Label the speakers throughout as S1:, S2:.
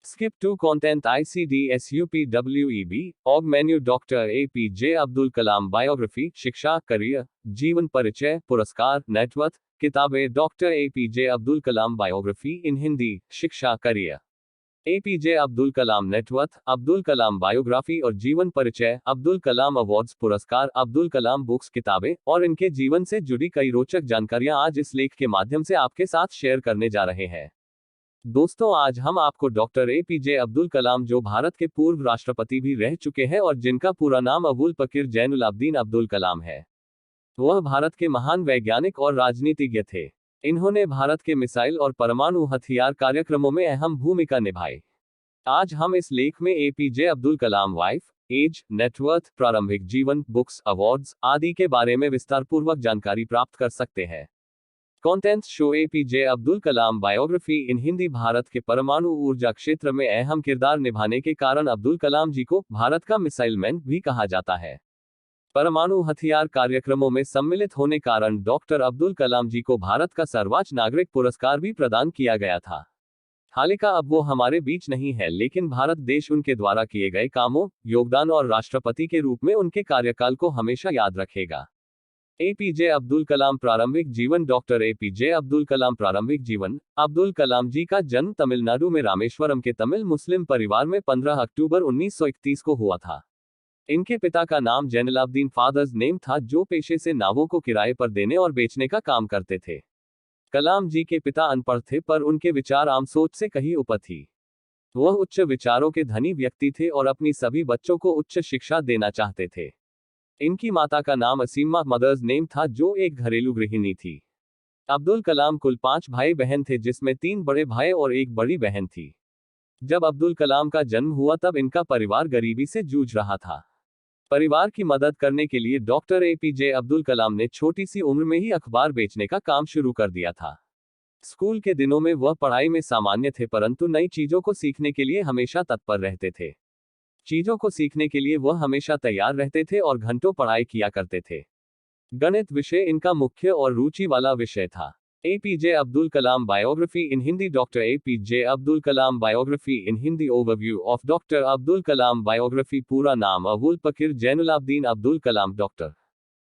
S1: Skip to content ICDSUPWEB, Org menu Dr. APJ Abdul Kalam biography, शिक्षा, career, जीवन परिचय, पुरस्कार, नेटवर्थ, किताबें doctor APJ Abdul Kalam biography in Hindi, शिक्षा, career. APJ Abdul Kalam net worth, Abdul Kalam biography और जीवन परिचय, अब्दुल कलाम अवार्ड्स, पुरस्कार, अब्दुल कलाम बुक्स, किताबें और इनके जीवन से जुड़ी कई रोचक जानकारियां आज इस लेख के माध्यम से आपके साथ शेयर करने जा रहे हैं। दोस्तों, आज हम आपको डॉक्टर APJ अब्दुल कलाम, जो भारत के पूर्व राष्ट्रपति भी रह चुके हैं और जिनका पूरा नाम अबुल पकीर जैनुलाब्दीन अब्दुल कलाम है, वह भारत के महान वैज्ञानिक और राजनीतिज्ञ थे। इन्होंने भारत के मिसाइल और परमाणु हथियार कार्यक्रमों में अहम भूमिका निभाई। आज हम इस लेख में APJ अब्दुल कलाम वाइफ, एज, नेटवर्थ, प्रारंभिक जीवन, बुक्स, अवार्ड्स आदि के बारे में विस्तारपूर्वक जानकारी प्राप्त कर सकते हैं। Contents show APJ Abdul Kalam biography in Hindi. Bharat के परमाणु ऊर्जा क्षेत्र में अहम किरदार निभाने के कारण अब्दुल कलाम जी को भारत का मिसाइल मैन भी कहा जाता है। परमाणु हथियार कार्यक्रमों में सम्मिलित होने कारण डॉक्टर अब्दुल कलाम जी को भारत का सर्वोच्च नागरिक पुरस्कार भी प्रदान किया गया था। हालांकि अब वो हमारे बीच नहीं है, लेकिन भारत देश उनके द्वारा किए गए कामों, योगदान और राष्ट्रपति के रूप में उनके कार्यकाल को हमेशा याद रखेगा। APJ अब्दुल कलाम प्रारंभिक जीवन। डॉक्टर APJ अब्दुल कलाम प्रारंभिक जीवन। अब्दुल कलाम जी का जन्म तमिलनाडु में रामेश्वरम के तमिल मुस्लिम परिवार में 15 अक्टूबर 1931 को हुआ था। इनके पिता का नाम जैनुलाब्दीन फादर्स नेम था, जो पेशे से नावों को किराए पर देने और बेचने का काम करते थे। कलाम जी के पिता अनपढ़ थे, पर उनके विचार आम सोच से कहीं ऊपर थी। वह उच्च विचारों के धनी व्यक्ति थे और अपनी सभी बच्चों को उच्च शिक्षा देना चाहते थे। इनकी माता का नाम असीमा मदर्स नेम था, जो एक घरेलू गृहिणी थी। अब्दुल कलाम कुल 5 भाई बहन थे, जिसमें 3 बड़े भाई और एक बड़ी बहन थी। जब अब्दुल कलाम का जन्म हुआ तब इनका परिवार गरीबी से जूझ रहा था। परिवार की मदद करने के लिए डॉक्टर APJ अब्दुल कलाम ने छोटी सी उम्र में ही अखबार बेचने का काम शुरू कर दिया था। स्कूल के दिनों में वह पढ़ाई में सामान्य थे, परंतु नई चीजों को सीखने के लिए हमेशा तत्पर रहते थे। चीजों को सीखने के लिए वह हमेशा तैयार रहते थे और घंटों पढ़ाई किया करते थे। गणित विषय इनका मुख्य और रुचि वाला विषय था। APJ Abdul Kalam biography in Hindi. Doctor APJ Abdul Kalam biography in Hindi. Overview of doctor Abdul Kalam biography. पूरा नाम अबुल पकीर जैनुलाब्दीन अब्दुल कलाम। डॉक्टर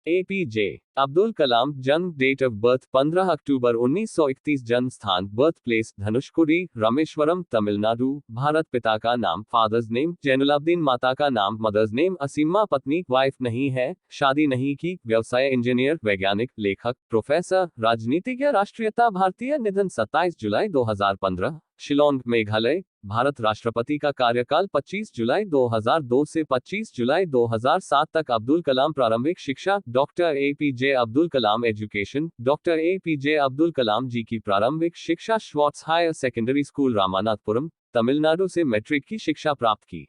S1: APJ अब्दुल कलाम। जन्म, डेट ऑफ बर्थ 15 अक्टूबर 1931। जन्म स्थान, बर्थ प्लेस धनुषकुडी, रामेश्वरम, तमिलनाडु, भारत। पिता का नाम फादर्स नेम जैनुलाब्दीन, माता का नाम मदर्स नेम असीमा, पत्नी, वाइफ नहीं है, शादी नहीं की, व्यवसाय इंजीनियर, वैज्ञानिक, लेखक, प्रोफेसर, राजनीतिज्ञ, राष्ट्रीयता भारतीय। निधन 27 जुलाई 2015, शिलोंग, मेघालय, भारत। राष्ट्रपति का कार्यकाल 25 जुलाई 2002 से 25 जुलाई 2007 तक। अब्दुल कलाम प्रारंभिक शिक्षा। Doctor APJ Abdul Kalam education. Doctor APJ Abdul Kalam ji की प्रारंभिक शिक्षा Schwartz Higher Secondary School, Ramanathapuram, Tamil Nadu से मैट्रिक की शिक्षा प्राप्त की।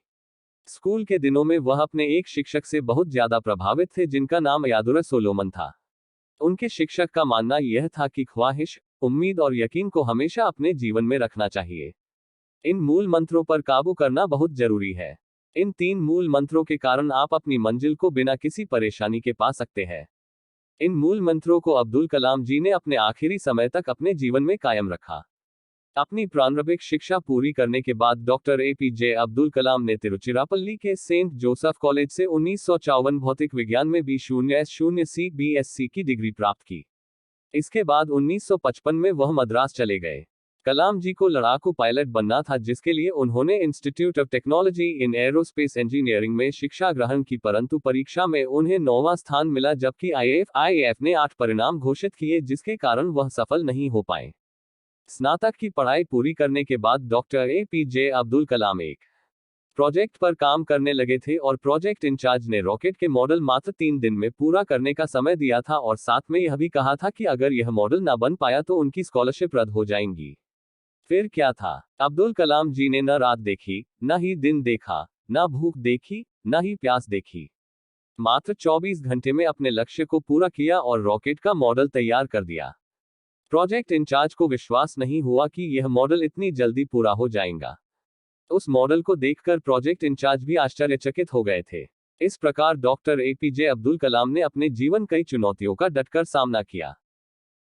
S1: स्कूल के दिनों में वह अपने एक शिक्षक से बहुत ज्यादा प्रभावित थे, जिनका नाम यादुरा सोलोमन था। उनके शिक्षक का मानना यह था कि ख्वाहिश, उम्मीद और यकीन को हमेशा अपने जीवन में रखना चाहिए। इन मूल मंत्रों पर काबू करना बहुत जरूरी है। इन 3 मूल मंत्रों के कारण आप अपनी मंजिल को बिना किसी परेशानी के पा सकते हैं। इन मूल मंत्रों को अब्दुल कलाम जी ने अपने आखिरी समय तक अपने जीवन में कायम रखा। अपनी प्रारंभिक शिक्षा पूरी करने के बाद डॉक्टर APJ अब्दुल कलाम ने तिरुचिरापल्ली के सेंट जोसेफ कॉलेज से 1954 भौतिक विज्ञान में B.Sc BSc की डिग्री प्राप्त की। इसके बाद 1955 में वह मद्रास चले गए। कलाम जी को लड़ाकू पायलट बनना था, जिसके लिए उन्होंने institute of technology in aerospace engineering में शिक्षा ग्रहण की, परंतु परीक्षा में उन्हें 9वां स्थान मिला, जबकि IAF ने 8 परिणाम घोषित किए, जिसके कारण वह सफल नहीं हो पाए। स्नातक की पढ़ाई पूरी करने के बाद डॉक्टर APJ अब्दुल कलाम एक प्रोजेक्ट पर काम करने लगे थे और प्रोजेक्ट इंचार्ज ने रॉकेट के मॉडल मात्र 3 दिन में पूरा करने का समय दिया था और साथ में यह भी कहा था कि अगर यह मॉडल ना बन पाया तो उनकी स्कॉलरशिप रद्द हो जाएंगी। फिर क्या था? अब्दुल कलाम जी ने न रात देखी, न ही दिन देखा, न भूख देखी, न ही प्यास देखी। मात्र 24 घंटे में अपने लक्ष्य को पूरा किया और रॉकेट का मॉडल तैयार कर दिया। प्रोजेक्ट इंचार्ज को विश्वास नहीं हुआ कि यह मॉडल इतनी जल्दी पूरा हो जाएगा। उस मॉडल को देखकर प्रोजेक्ट इंचार्ज भी आश्चर्यचकित हो गए थे। इस प्रकार डॉक्टर APJ अब्दुल कलाम ने अपने जीवन कई चुनौतियों का डटकर सामना किया।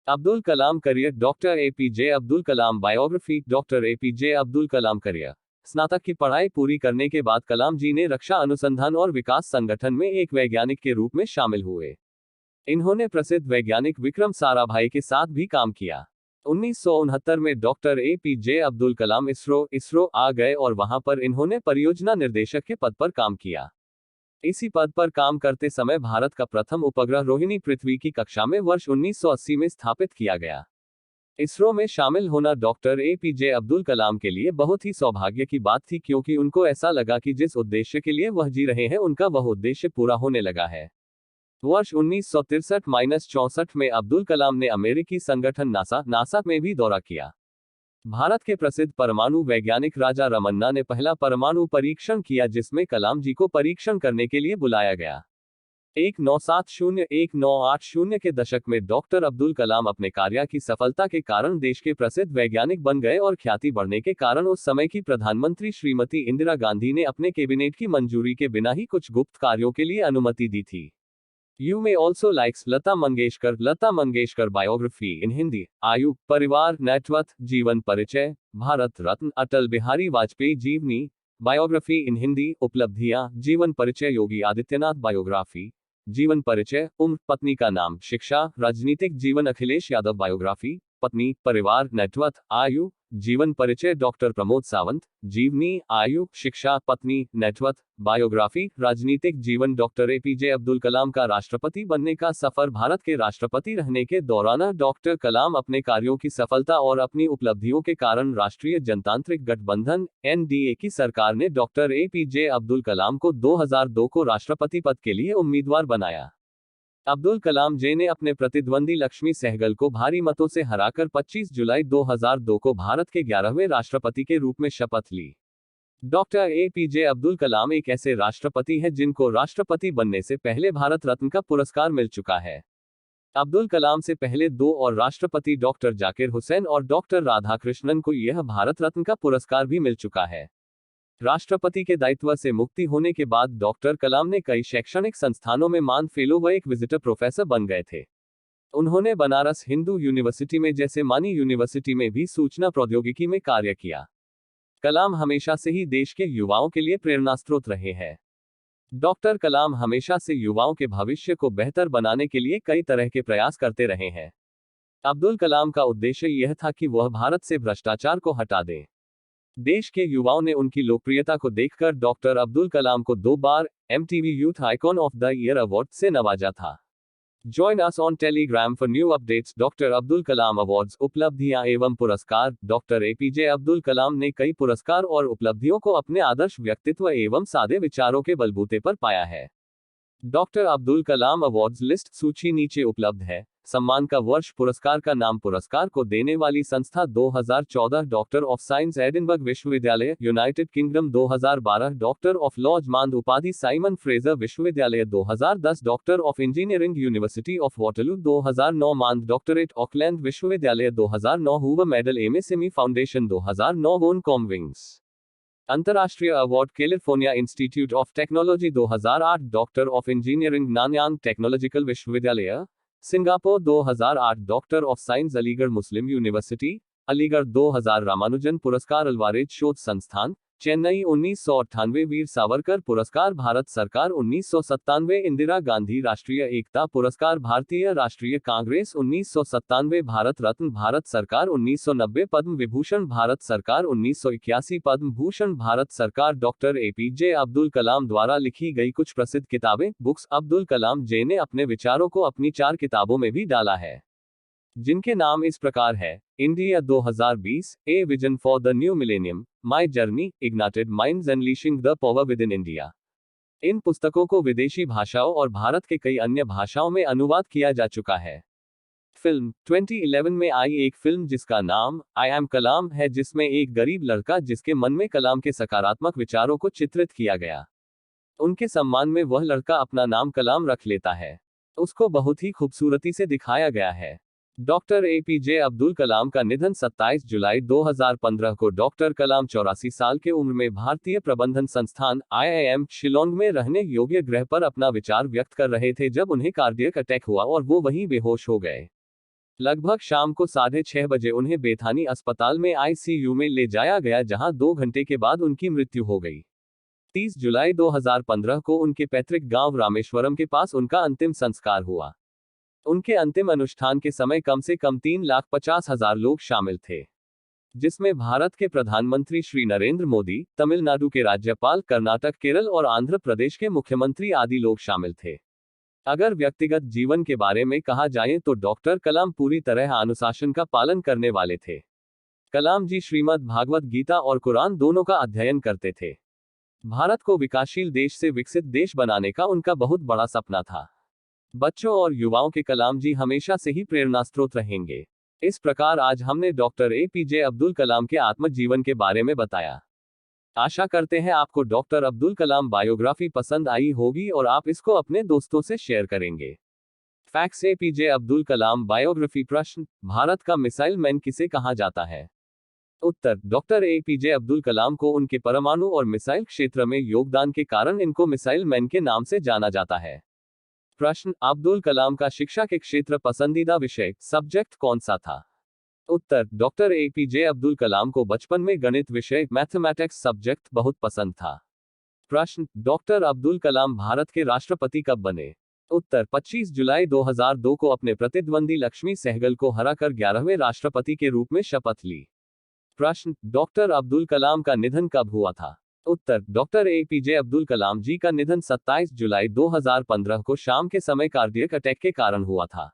S1: Abdul Kalam career. Doctor APJ Abdul Kalam biography. Doctor APJ Abdul कलाम करियर। स्नातक की पढ़ाई पूरी करने के बाद कलाम जी ने रक्षा अनुसंधान और विकास संगठन में एक वैज्ञानिक के रूप में शामिल हुए। इन्होंने प्रसिद्ध वैज्ञानिक विक्रम साराभाई के साथ भी काम किया। 1969 में डॉक्टर एपीजे अब्दुल कलाम इसरो आ गए और वहां पर इन्होंने परियोजना निर्देशक के पद पर काम किया। इसी पद पर काम करते समय भारत का प्रथम उपग्रह रोहिणी पृथ्वी की कक्षा में वर्ष 1980 में स्थापित किया गया। इसरो में शामिल होना डॉक्टर एपीजे अब्दुल कलाम के लिए बहुत ही सौभाग्य की बात थी, क्योंकि उनको ऐसा लगा कि जिस उद्देश्य के लिए वह जी रहे हैं उनका वह उद्देश्य पूरा होने लगा है। वर्ष 1963-64 में अब्दुल कलाम ने अमेरिकी संगठन नासा में भी दौरा किया। भारत के प्रसिद्ध परमाणु वैज्ञानिक राजा रमन्ना ने पहला परमाणु परीक्षण किया, जिसमें कलाम जी को परीक्षण करने के लिए बुलाया गया। 1970-1980 के दशक में डॉक्टर अब्दुल कलाम अपने कार्य की सफलता के कारण देश के प्रसिद्ध वैज्ञानिक बन गए और ख्याति बढ़ने के कारण उस समय की प्रधानमंत्री श्रीमती इंदिरा गांधी ने अपने कैबिनेट की मंजूरी के बिना ही कुछ गुप्त कार्यों के लिए अनुमति दी थी। You may also likes Lata Mangeshkar biography in Hindi, आयु, परिवार, नेटवर्थ, जीवन परिचय, भारत रत्न अटल बिहारी वाजपेयी जीवनी, बायोग्राफी इन हिंदी, उपलब्धियां, जीवन परिचय योगी आदित्यनाथ बायोग्राफी, जीवन परिचय, उम्र, पत्नी का नाम, शिक्षा, राजनीतिक जीवन अखिलेश यादव बायोग्राफी, पत्नी, परिवार, नेटवर्थ, आयु, जीवन परिचय डॉक्टर प्रमोद सावंत, जीवनी, आयु, शिक्षा, पत्नी, नेटवर्थ, बायोग्राफी, राजनीतिक जीवन डॉक्टर एपीजे अब्दुल कलाम का राष्ट्रपति बनने का सफर। भारत के राष्ट्रपति रहने के दौरान डॉक्टर कलाम अपने कार्यों की सफलता और अपनी उपलब्धियों के कारण राष्ट्रीय जनतांत्रिक गठबंधन एनडीए की सरकार ने डॉक्टर एपीजे अब्दुल कलाम को 2002 को राष्ट्रपति पद के लिए उम्मीदवार बनाया। अब्दुल कलाम जी ने अपने प्रतिद्वंदी लक्ष्मी सहगल को भारी मतों से हराकर 25 जुलाई 2002 को भारत के 11वें राष्ट्रपति के रूप में शपथ ली। डॉक्टर एपीजे अब्दुल कलाम एक ऐसे राष्ट्रपति हैं जिनको राष्ट्रपति बनने से पहले भारत रत्न का पुरस्कार मिल चुका है। अब्दुल कलाम से पहले दो और राष्ट्रपति डॉक्टर जाकिर हुसैन और डॉक्टर राधाकृष्णन को यह भारत रत्न का पुरस्कार भी मिल चुका है। राष्ट्रपति के दायित्व से मुक्ति होने के बाद डॉक्टर कलाम ने कई शैक्षणिक संस्थानों में मान फेलो व एक विजिटर प्रोफेसर बन गए थे। उन्होंने बनारस हिंदू यूनिवर्सिटी में जैसे मानी यूनिवर्सिटी में भी सूचना प्रौद्योगिकी में कार्य किया। कलाम हमेशा से ही देश के युवाओं के लिए प्रेरणास्रोत रहे हैं। डॉक्टर कलाम हमेशा से युवाओं के भविष्य को बेहतर बनाने के लिए कई तरह के प्रयास करते रहे हैं। अब्दुल कलाम का उद्देश्य यह था कि वह भारत से भ्रष्टाचार को हटा दें। देश के युवाओं ने उनकी लोकप्रियता को देखकर डॉक्टर अब्दुल कलाम को 2 बार MTV youth icon of the year award से नवाजा था। Join us on Telegram for new updates. Doctor Abdul Kalam awards, उपलब्धियां एवं पुरस्कार। डॉक्टर एपीजे अब्दुल कलाम ने कई पुरस्कार और उपलब्धियों को अपने आदर्श व्यक्तित्व एवं सादे विचारों के बलबूते पर पाया है। Doctor Abdul Kalam awards list सूची नीचे उपलब्ध है। सम्मान का वर्ष, पुरस्कार का नाम, पुरस्कार को देने वाली संस्था 2014 डॉक्टर ऑफ साइंस एडिनबर्ग विश्वविद्यालय United Kingdom 2012 doctor of laws मांद उपाधि साइमन फ्रेजर विश्वविद्यालय 2010 doctor of engineering University of Waterloo 2009 मांद डॉक्टरेट ऑकलैंड विश्वविद्यालय 2009 Hoover medal MSME foundation 2009 von Karman Wings अंतर्राष्ट्रीय award California Institute of Technology 2008 doctor of engineering Nanyang Technological विश्वविद्यालय Singapore 2008 doctor of science Aligarh Muslim University Aligarh 2000 Ramanujan पुरस्कार Alvarez शोध संस्थान चेन्नई 1998 वीर सावरकर पुरस्कार भारत सरकार 1997 इंदिरा गांधी राष्ट्रीय एकता पुरस्कार भारतीय राष्ट्रीय कांग्रेस 1997 भारत रत्न भारत सरकार 1990 पद्म विभूषण भारत सरकार 1981 पद्म भूषण भारत सरकार। डॉक्टर एपीजे अब्दुल कलाम द्वारा लिखी गई कुछ प्रसिद्ध किताबें बुक्स। अब्दुल कलाम जी ने अपने विचारों को अपनी 4 किताबों में भी डाला है, जिनके नाम इस प्रकार है: India 2020, a vision for the new millennium, my journey, ignited minds unleashing the power within India. इन पुस्तकों को विदेशी भाषाओं और भारत के कई अन्य भाषाओं में अनुवाद किया जा चुका है। फिल्म 2011 में आई एक फिल्म जिसका नाम आई एम कलाम है, जिसमें एक गरीब लड़का जिसके मन में कलाम के सकारात्मक विचारों को चित्रित किया गया। उनके सम्मान में वह लड़का अपना नाम कलाम रख लेता है। उसको बहुत ही खूबसूरती से दिखाया गया है। डॉक्टर एपीजे अब्दुल कलाम का निधन 27 जुलाई 2015 को डॉक्टर कलाम 84 साल के उम्र में भारतीय प्रबंधन संस्थान IIM शिलोंग में रहने योग्य ग्रह पर अपना विचार व्यक्त कर रहे थे जब उन्हें कार्डियक अटैक हुआ और वो वहीं बेहोश हो गए। लगभग शाम को 6:30 बजे उन्हें बेथानी अस्पताल में आईसीयू में ले जाया गया, जहां 2 घंटे के बाद उनकी मृत्यु हो गई। 30 जुलाई 2015 को उनके पैतृक गांव रामेश्वरम के पास उनका अंतिम संस्कार हुआ। उनके अंतिम अनुष्ठान के समय कम से कम 3,50,000 लोग शामिल थे, जिसमें भारत के प्रधानमंत्री श्री नरेंद्र मोदी, तमिलनाडु के राज्यपाल, कर्नाटक, केरल और आंध्र प्रदेश के मुख्यमंत्री आदि लोग शामिल थे। अगर व्यक्तिगत जीवन के बारे में कहा जाए तो डॉक्टर कलाम पूरी तरह अनुशासन का पालन करने वाले थे। कलाम जी श्रीमद् भागवत गीता और कुरान दोनों का अध्ययन करते थे। भारत को विकासशील देश से विकसित देश बनाने का उनका बहुत बड़ा सपना था। बच्चों और युवाओं के कलाम जी हमेशा से ही प्रेरणा स्रोत रहेंगे। इस प्रकार आज हमने डॉक्टर एपीजे अब्दुल कलाम के आत्मजीवन के बारे में बताया। आशा करते हैं आपको डॉक्टर अब्दुल कलाम बायोग्राफी पसंद आई होगी और आप इसको अपने दोस्तों से शेयर करेंगे। Facts: APJ Abdul Kalam biography. प्रश्न: भारत का मिसाइल मैन किसे कहा जाता है? उत्तर: डॉक्टर एपीजे अब्दुल कलाम को उनके परमाणु और मिसाइल क्षेत्र में योगदान के कारण इनको मिसाइल मैन के नाम से जाना जाता है। प्रश्न: अब्दुल कलाम का शिक्षा के क्षेत्र पसंदीदा विषय सब्जेक्ट कौन सा था? उत्तर: डॉक्टर एपीजे अब्दुल कलाम को बचपन में गणित विषय मैथमेटिक्स सब्जेक्ट बहुत पसंद था। प्रश्न: डॉक्टर अब्दुल कलाम भारत के राष्ट्रपति कब बने? उत्तर: 25 जुलाई 2002 को अपने प्रतिद्वंदी लक्ष्मी सहगल को हराकर 11वें राष्ट्रपति के रूप में शपथ ली। प्रश्न: डॉक्टर अब्दुल कलाम का निधन कब हुआ था? उत्तर: डॉक्टर एपीजे अब्दुल कलाम जी का निधन 27 जुलाई 2015 को शाम के समय कार्डियक अटैक के कारण हुआ था।